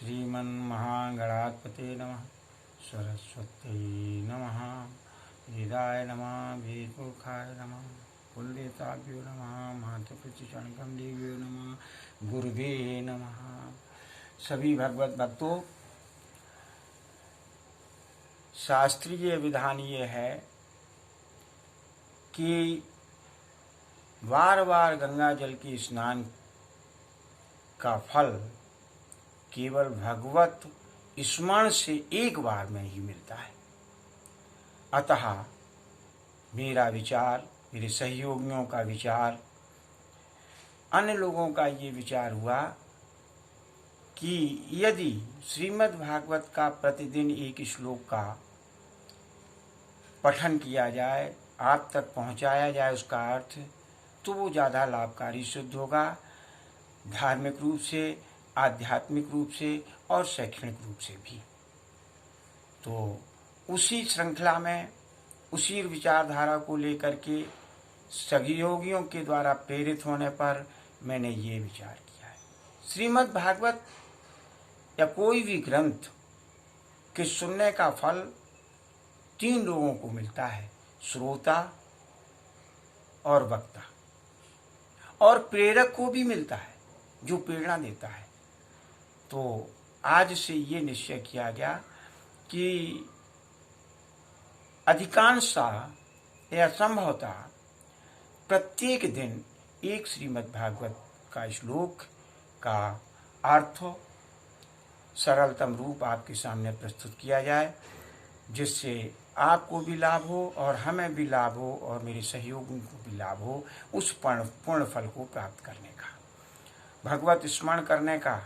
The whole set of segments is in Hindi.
श्रीमन्महागणाधिपते नमः। सरस्वत्यै नमः। वेदाय नमः। वेदमुखाय नमः। कुलदेवताभ्यो नमः। मातृपितृचरणकमलेभ्यो नमः। गुरुवे नमः। सभी भगवत भक्तों, शास्त्रीय विधान ये है कि बार बार गंगा जल के स्नान का फल केवल भगवत स्मरण से एक बार में ही मिलता है। अतः मेरा विचार, मेरे सहयोगियों का विचार, अन्य लोगों का ये विचार हुआ कि यदि श्रीमद् भागवत का प्रतिदिन एक श्लोक का पठन किया जाए, आप तक पहुंचाया जाए उसका अर्थ, तो वो ज़्यादा लाभकारी सिद्ध होगा, धार्मिक रूप से, आध्यात्मिक रूप से और शैक्षणिक रूप से भी। तो उसी श्रृंखला में, उसी विचारधारा को लेकर के सहयोगियों के द्वारा प्रेरित होने पर मैंने ये विचार किया है। श्रीमद् भागवत या कोई भी ग्रंथ के सुनने का फल 3 लोगों को मिलता है, श्रोता और वक्ता, और प्रेरक को भी मिलता है जो प्रेरणा देता है। तो आज से ये निश्चय किया गया कि अधिकांशतः या संभवतः प्रत्येक दिन एक श्रीमद् भागवत का श्लोक का अर्थ सरलतम रूप आपके सामने प्रस्तुत किया जाए, जिससे आपको भी लाभ हो और हमें भी लाभ हो और मेरे सहयोगियों को भी लाभ हो, उस पूर्ण फल को प्राप्त करने का, भगवत स्मरण करने का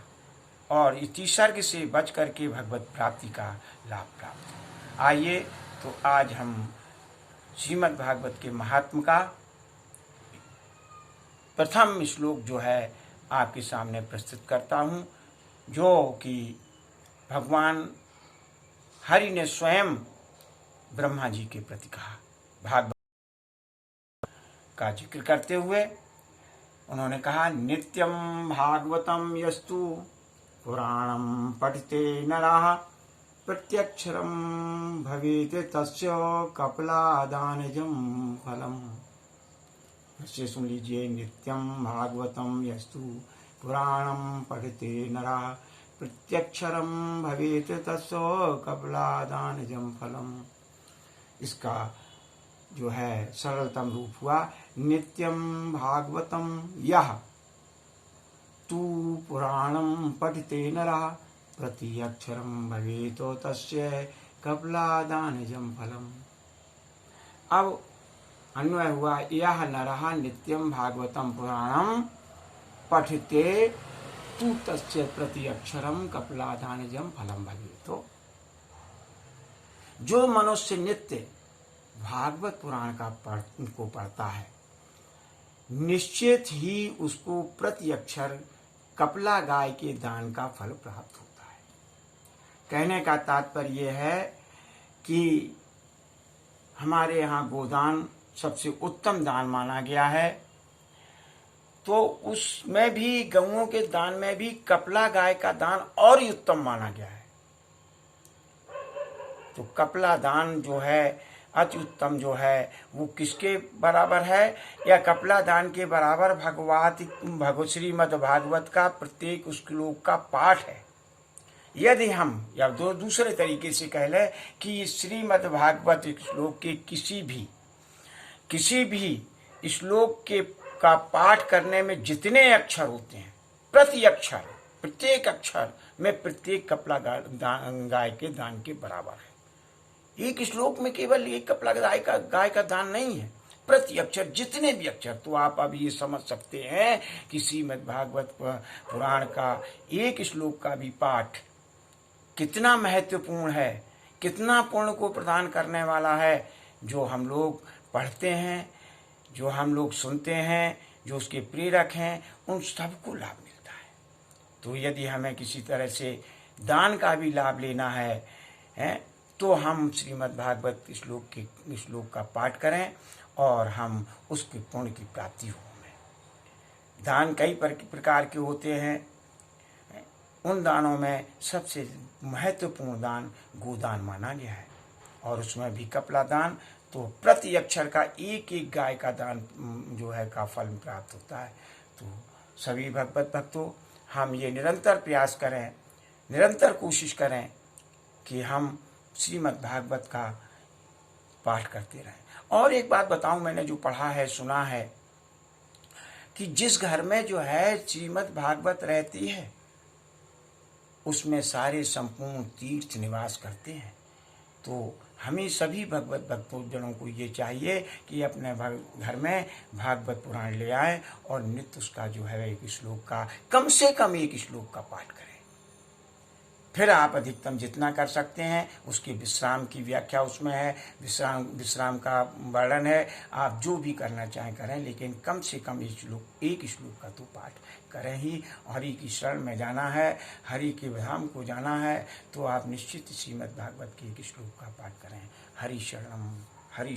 और इतिसर्ग से बच करके भगवत प्राप्ति का लाभ प्राप्त हो। आइए तो आज हम श्रीमद् भागवत के महात्म का प्रथम श्लोक जो है आपके सामने प्रस्तुत करता हूँ, जो कि भगवान हरि ने स्वयं ब्रह्मा जी के प्रति कहा। भागवत का जिक्र करते हुए उन्होंने कहा, नित्यं भागवतं यस्तु पुराणं पठते नरः प्रत्यक्षरं भवेत् तस्य कपिलादानजं फलम्। फिर सुन लीजिए, नित्यं भागवतं यस्तु पुराणं पठते नरः प्रत्यक्षरं भवेत् तस्य कपिलादानजं फलम्। इसका जो है सरलतम रूप हुआ, नित्यं भागवतं यः तु पुराणं पठते नरः प्रति अक्षरं भवेत् तस्य कपिलादानजं फलम्। अब अन्वय हुआ, यह नरः नित्यं भागवतं पुराणं पठते तु तस्य प्रति अक्षरं कपिलादानजं फलम् भवेत्। जो मनुष्य नित्य भागवत पुराण को पढ़ता है, निश्चित ही उसको प्रति अक्षर कपिला गाय के दान का फल प्राप्त होता है। कहने का तात्पर्य यह है कि हमारे यहाँ गोदान सबसे उत्तम दान माना गया है, तो उसमें भी, गऊओं के दान में भी कपिला गाय का दान और ही उत्तम माना गया है। तो कपिला दान जो है अति उत्तम जो है वो किसके बराबर है, या कपिला दान के बराबर भगवत श्रीमद् भागवत का प्रत्येक श्लोक का पाठ है। यदि हम या दूसरे तरीके से कह लें कि श्रीमद् भागवत श्लोक के किसी भी श्लोक के का पाठ करने में जितने अक्षर होते हैं, प्रति अक्षर, प्रत्येक अक्षर में प्रत्येक कपिला गाय के दान के बराबर है। एक श्लोक में केवल एक कपिला गाय का दान नहीं है, प्रति अक्षर जितने भी अक्षर। तो आप अब ये समझ सकते हैं कि श्रीमद् भागवत पुराण का एक श्लोक का भी पाठ कितना महत्वपूर्ण है, कितना पुण्य को प्रदान करने वाला है। जो हम लोग पढ़ते हैं, जो हम लोग सुनते हैं, जो उसके प्रेरक हैं, उन सबको लाभ मिलता है। तो यदि हमें किसी तरह से दान का भी लाभ लेना है तो हम श्रीमद् भागवत श्लोक का पाठ करें और हम उसके पुण्य की प्राप्ति हो। दान कई प्रकार के होते हैं, उन दानों में सबसे महत्वपूर्ण दान गोदान माना गया है, और उसमें भी कपला दान तो प्रति अक्षर का एक एक गाय का दान जो है का फल प्राप्त होता है। तो सभी भगवत भक्तों, हम ये निरंतर प्रयास करें, निरंतर कोशिश करें कि हम श्रीमद् भागवत का पाठ करते रहें। और एक बात बताऊं, मैंने जो पढ़ा है सुना है कि जिस घर में जो है श्रीमद् भागवत रहती है उसमें सारे संपूर्ण तीर्थ निवास करते हैं। तो हमें सभी भगवत भक्तजनों को ये चाहिए कि अपने घर में भागवत पुराण ले आएं और नित्य उसका जो है एक श्लोक का, कम से कम एक श्लोक का पाठ करें। फिर आप अधिकतम जितना कर सकते हैं, उसकी विश्राम की व्याख्या उसमें है, विश्राम का वर्णन है। आप जो भी करना चाहें करें, लेकिन कम से कम एक श्लोक का तो पाठ करें ही। हरि की शरण में जाना है, हरि के धाम को जाना है, तो आप निश्चित श्रीमद् भागवत के एक श्लोक का पाठ करें। हरि शरणम हरि।